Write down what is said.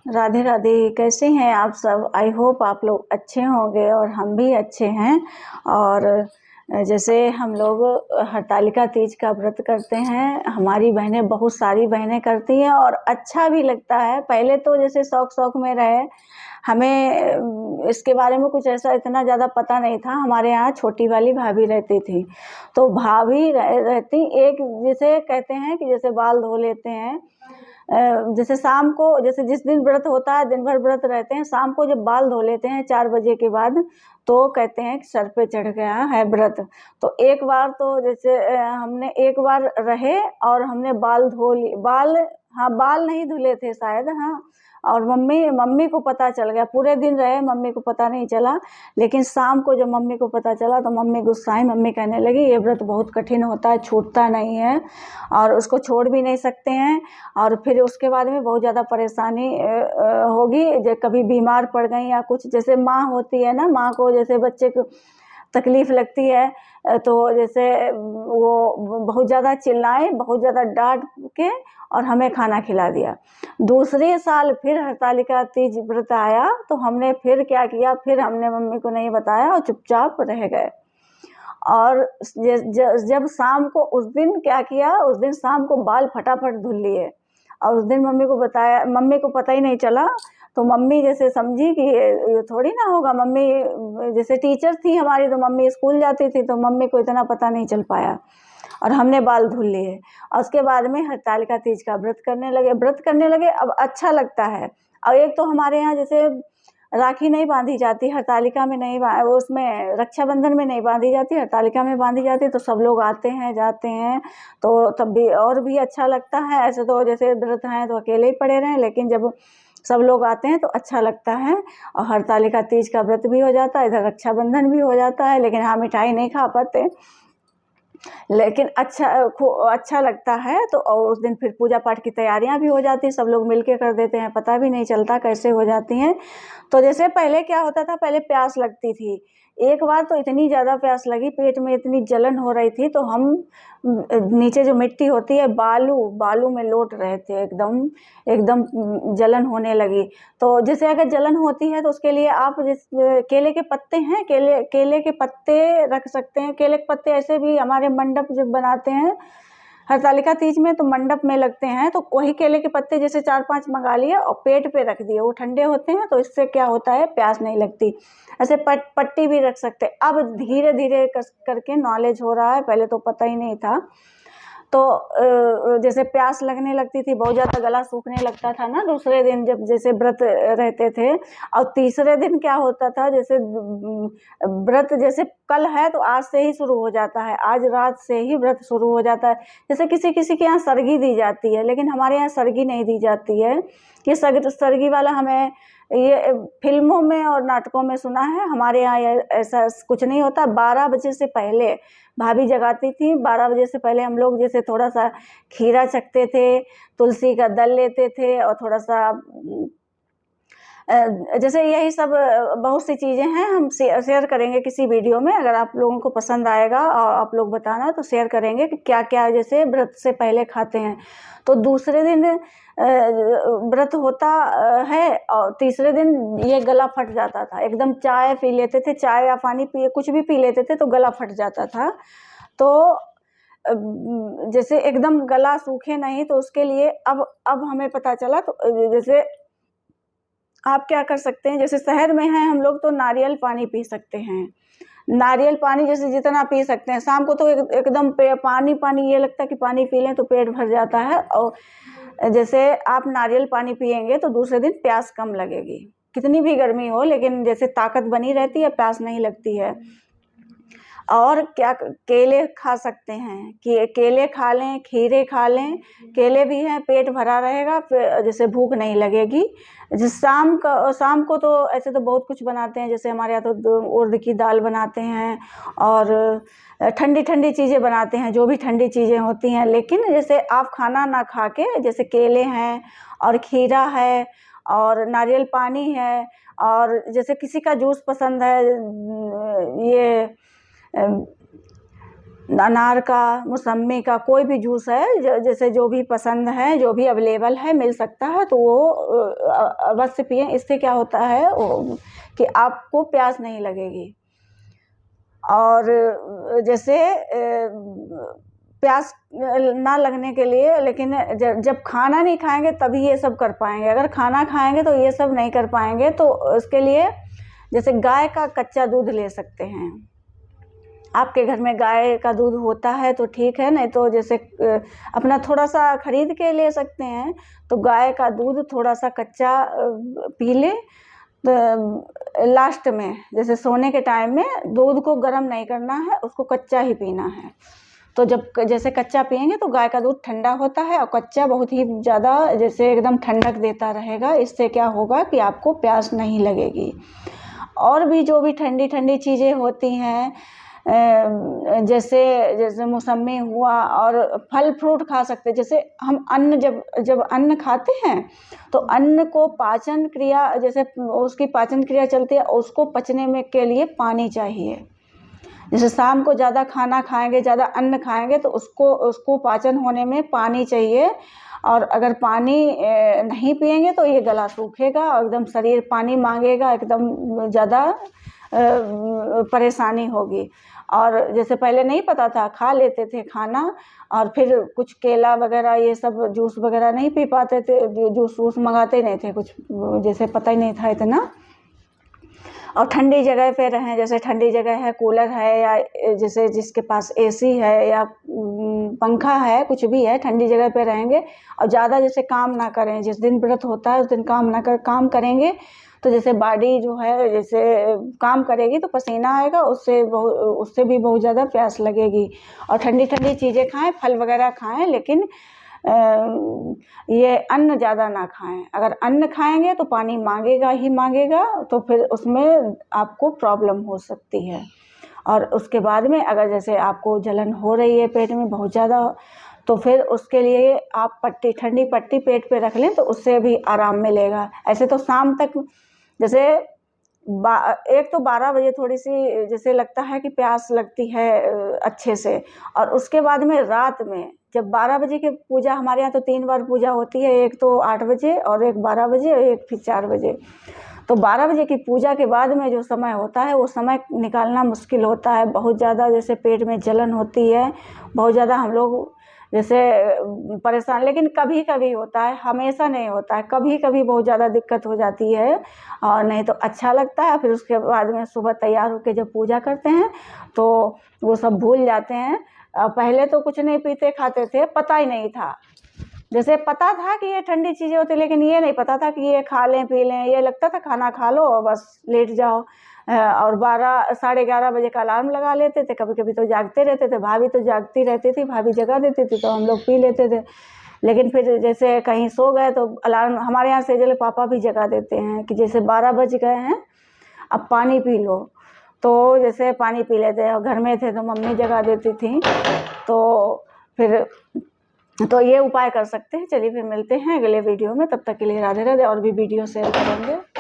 राधे राधे। कैसे हैं आप सब? आई होप आप लोग अच्छे होंगे और हम भी अच्छे हैं। और जैसे हम लोग हरतालिका तीज का व्रत करते हैं, हमारी बहनें, बहुत सारी बहनें करती हैं और अच्छा भी लगता है। पहले तो जैसे शौक शौक में रहे, हमें इसके बारे में कुछ ऐसा इतना ज़्यादा पता नहीं था। हमारे यहाँ छोटी वाली भाभी रहती थी, तो भाभी रहती एक, जैसे कहते हैं कि जैसे बाल धो लेते हैं, जैसे शाम को, जैसे जिस दिन व्रत होता है दिन भर व्रत रहते हैं, शाम को जब बाल धो लेते हैं 4 बजे के बाद, तो कहते हैं कि सर पे चढ़ गया है व्रत। तो एक बार तो जैसे हमने एक बार रहे और हमने बाल धो लिए, बाल, हाँ बाल नहीं धुले थे शायद, हाँ। और मम्मी को पता चल गया, पूरे दिन रहे, मम्मी को पता नहीं चला। लेकिन शाम को जब मम्मी को पता चला तो मम्मी गुस्साई, मम्मी कहने लगी ये व्रत बहुत कठिन होता है, छूटता नहीं है और उसको छोड़ भी नहीं सकते हैं, और फिर उसके बाद में बहुत ज़्यादा परेशानी होगी, जब कभी बीमार पड़ गई या कुछ, जैसे माँ होती है ना, माँ को जैसे बच्चे को तकलीफ़ लगती है, तो जैसे वो बहुत ज़्यादा चिल्लाए, बहुत ज़्यादा डांट के और हमें खाना खिला दिया। दूसरे साल फिर हरतालिका तीज व्रत आया, तो हमने फिर क्या किया, फिर हमने मम्मी को नहीं बताया और चुपचाप रह गए। और जब शाम को, उस दिन क्या किया, उस दिन शाम को बाल फटाफट धुल लिए और उस दिन मम्मी को बताया, मम्मी को पता ही नहीं चला। तो मम्मी जैसे समझी कि ये थोड़ी ना होगा, मम्मी जैसे टीचर थी हमारी, तो मम्मी स्कूल जाती थी, तो मम्मी को इतना पता नहीं चल पाया और हमने बाल धुल लिए। और उसके बाद में हरतालिका तीज का व्रत करने लगे। अब अच्छा लगता है। और एक तो हमारे यहाँ जैसे राखी नहीं बांधी जाती, हरतालिका में नहीं, उसमें रक्षाबंधन में नहीं बांधी जाती, हरतालिका में बांधी जाती, तो सब लोग आते हैं जाते हैं, तो तब भी और भी अच्छा लगता है। ऐसे तो जैसे व्रत हैं तो अकेले ही पड़े रहें, लेकिन जब सब लोग आते हैं तो अच्छा लगता है। और हरतालिका तीज का व्रत भी हो जाता है, इधर रक्षाबंधन भी हो जाता है। लेकिन हाँ, मिठाई नहीं खा पाते, लेकिन अच्छा लगता है। तो और उस दिन फिर पूजा पाठ की तैयारियां भी हो जाती हैं, सब लोग मिलके कर देते हैं, पता भी नहीं चलता कैसे हो जाती हैं। तो जैसे पहले क्या होता था, पहले प्यास लगती थी, एक बार तो इतनी ज़्यादा प्यास लगी, पेट में इतनी जलन हो रही थी, तो हम नीचे जो मिट्टी होती है, बालू में लौट रहे थे, एकदम एकदम जलन होने लगी। तो जैसे अगर जलन होती है तो उसके लिए आप जिस केले के पत्ते हैं, केले के पत्ते रख सकते हैं। केले के पत्ते ऐसे भी हमारे मंडप जब बनाते हैं हरतालिका तीज में, तो मंडप में लगते हैं, तो वही केले के पत्ते जैसे 4-5 मंगा लिए और पेट पे रख दिए, वो ठंडे होते हैं, तो इससे क्या होता है, प्यास नहीं लगती। ऐसे पट्टी भी रख सकते। अब धीरे धीरे करके नॉलेज हो रहा है, पहले तो पता ही नहीं था। तो जैसे प्यास लगने लगती थी, बहुत ज़्यादा गला सूखने लगता था ना दूसरे दिन, जब जैसे व्रत रहते थे। और तीसरे दिन क्या होता था, जैसे व्रत जैसे कल है तो आज से ही शुरू हो जाता है, आज रात से ही व्रत शुरू हो जाता है। जैसे किसी किसी के यहाँ सरगी दी जाती है, लेकिन हमारे यहाँ सरगी नहीं दी जाती है। ये सरगी वाला हमें ये फिल्मों में और नाटकों में सुना है, हमारे यहाँ ऐसा कुछ नहीं होता। 12 बजे से पहले भाभी जगाती थी, 12 बजे से पहले हम लोग जैसे थोड़ा सा खीरा चखते थे, तुलसी का दल लेते थे और थोड़ा सा जैसे यही सब बहुत सी चीज़ें हैं, हम शेयर करेंगे किसी वीडियो में। अगर आप लोगों को पसंद आएगा और आप लोग बताना तो शेयर करेंगे कि क्या क्या जैसे व्रत से पहले खाते हैं। तो दूसरे दिन व्रत होता है और तीसरे दिन ये गला फट जाता था, एकदम चाय पी लेते थे, चाय या पानी पिए, कुछ भी पी लेते थे तो गला फट जाता था। तो जैसे एकदम गला सूखे नहीं, तो उसके लिए अब हमें पता चला। तो जैसे आप क्या कर सकते हैं, जैसे शहर में हैं हम लोग, तो नारियल पानी पी सकते हैं। नारियल पानी जैसे जितना पी सकते हैं, शाम को तो एकदम पानी ये लगता है कि पानी पी लें तो पेट भर जाता है। और जैसे आप नारियल पानी पिएंगे तो दूसरे दिन प्यास कम लगेगी, कितनी भी गर्मी हो, लेकिन जैसे ताकत बनी रहती है, प्यास नहीं लगती है। और क्या, केले खा सकते हैं, कि केले खा लें, खीरे खा लें, केले भी हैं, पेट भरा रहेगा, जैसे भूख नहीं लगेगी। जैसे शाम को तो ऐसे तो बहुत कुछ बनाते हैं, जैसे हमारे यहाँ तो उड़द की दाल बनाते हैं और ठंडी ठंडी चीज़ें बनाते हैं, जो भी ठंडी चीज़ें होती हैं। लेकिन जैसे आप खाना ना खा के, जैसे केले हैं और खीरा है और नारियल पानी है, और जैसे किसी का जूस पसंद है, ये अनार का, मौसम्मी का, कोई भी जूस है जैसे जो भी पसंद है, जो भी अवेलेबल है मिल सकता है तो वो अवश्य पिएं। इससे क्या होता है कि आपको प्यास नहीं लगेगी। और जैसे प्यास ना लगने के लिए, लेकिन जब खाना नहीं खाएंगे तभी ये सब कर पाएंगे। अगर खाना खाएंगे तो ये सब नहीं कर पाएंगे। तो इसके लिए जैसे गाय का कच्चा दूध ले सकते हैं। आपके घर में गाय का दूध होता है तो ठीक है, नहीं तो जैसे अपना थोड़ा सा खरीद के ले सकते हैं। तो गाय का दूध थोड़ा सा कच्चा पी ले। तो लास्ट में जैसे सोने के टाइम में दूध को गर्म नहीं करना है, उसको कच्चा ही पीना है। तो जब जैसे कच्चा पिएंगे तो गाय का दूध ठंडा होता है और कच्चा बहुत ही ज़्यादा जैसे एकदम ठंडक देता रहेगा। इससे क्या होगा कि आपको प्यास नहीं लगेगी। और भी जो भी ठंडी ठंडी चीज़ें होती हैं, जैसे मौसम्मी हुआ, और फल फ्रूट खा सकते हैं। जैसे हम अन्न जब अन्न खाते हैं तो अन्न को पाचन क्रिया, जैसे उसकी पाचन क्रिया चलती है, उसको पचने में के लिए पानी चाहिए। जैसे शाम को ज़्यादा खाना खाएंगे, ज़्यादा अन्न खाएंगे तो उसको पाचन होने में पानी चाहिए। और अगर पानी नहीं पिएंगे तो ये गला सूखेगा और एकदम शरीर पानी मांगेगा, एकदम ज़्यादा परेशानी होगी। और जैसे पहले नहीं पता था, खा लेते थे खाना और फिर कुछ केला वगैरह ये सब जूस वगैरह नहीं पी पाते थे, जूस वूस मंगाते नहीं थे, कुछ जैसे पता ही नहीं था इतना। और ठंडी जगह पे रहें, जैसे ठंडी जगह है, कूलर है, या जैसे जिसके पास एसी है या पंखा है, कुछ भी है, ठंडी जगह पे रहेंगे। और ज़्यादा जैसे काम ना करें, जिस दिन व्रत होता है उस दिन काम करेंगे तो जैसे बॉडी जो है जैसे काम करेगी तो पसीना आएगा, उससे भी बहुत ज़्यादा प्यास लगेगी। और ठंडी ठंडी चीज़ें खाएं, फल वगैरह खाएं, लेकिन ये अन्न ज़्यादा ना खाएं। अगर अन्न खाएंगे तो पानी मांगेगा ही मांगेगा, तो फिर उसमें आपको प्रॉब्लम हो सकती है। और उसके बाद में अगर जैसे आपको जलन हो रही है पेट में बहुत ज़्यादा, तो फिर उसके लिए आप ठंडी पट्टी पेट पे रख लें तो उससे भी आराम मिलेगा। ऐसे तो शाम तक जैसे एक तो 12 बजे थोड़ी सी जैसे लगता है कि प्यास लगती है अच्छे से। और उसके बाद में रात में जब 12 बजे की पूजा, हमारे यहाँ तो 3 बार पूजा होती है, एक तो 8 बजे और एक 12 बजे और एक फिर 4 बजे। तो 12 बजे की पूजा के बाद में जो समय होता है वो समय निकालना मुश्किल होता है। बहुत ज़्यादा जैसे पेट में जलन होती है, बहुत ज़्यादा हम लोग जैसे परेशान। लेकिन कभी कभी होता है, हमेशा नहीं होता है, कभी कभी बहुत ज़्यादा दिक्कत हो जाती है। और नहीं तो अच्छा लगता है। फिर उसके बाद में सुबह तैयार होकर जब पूजा करते हैं तो वो सब भूल जाते हैं। पहले तो कुछ नहीं पीते खाते थे, पता ही नहीं था। जैसे पता था कि ये ठंडी चीज़ें होती, लेकिन ये नहीं पता था कि ये खा लें पी लें। ये लगता था खाना खा लो और बस लेट जाओ। और 12 साढ़े 11 बजे का अलार्म लगा लेते थे। कभी कभी तो जागते रहते थे, भाभी तो जागती रहती थी, भाभी जगा देती थी तो हम लोग पी लेते थे। लेकिन फिर जैसे कहीं सो गए तो अलार्म, हमारे यहाँ से जैसे पापा भी जगा देते हैं कि जैसे 12 बज गए हैं, अब पानी पी लो। तो जैसे पानी पी लेते हैं। और घर में थे तो मम्मी जगा देती थी। तो फिर तो ये उपाय कर सकते हैं। चलिए फिर मिलते हैं अगले वीडियो में, तब तक के लिए राधे राधे। और भी वीडियो शेयर करेंगे।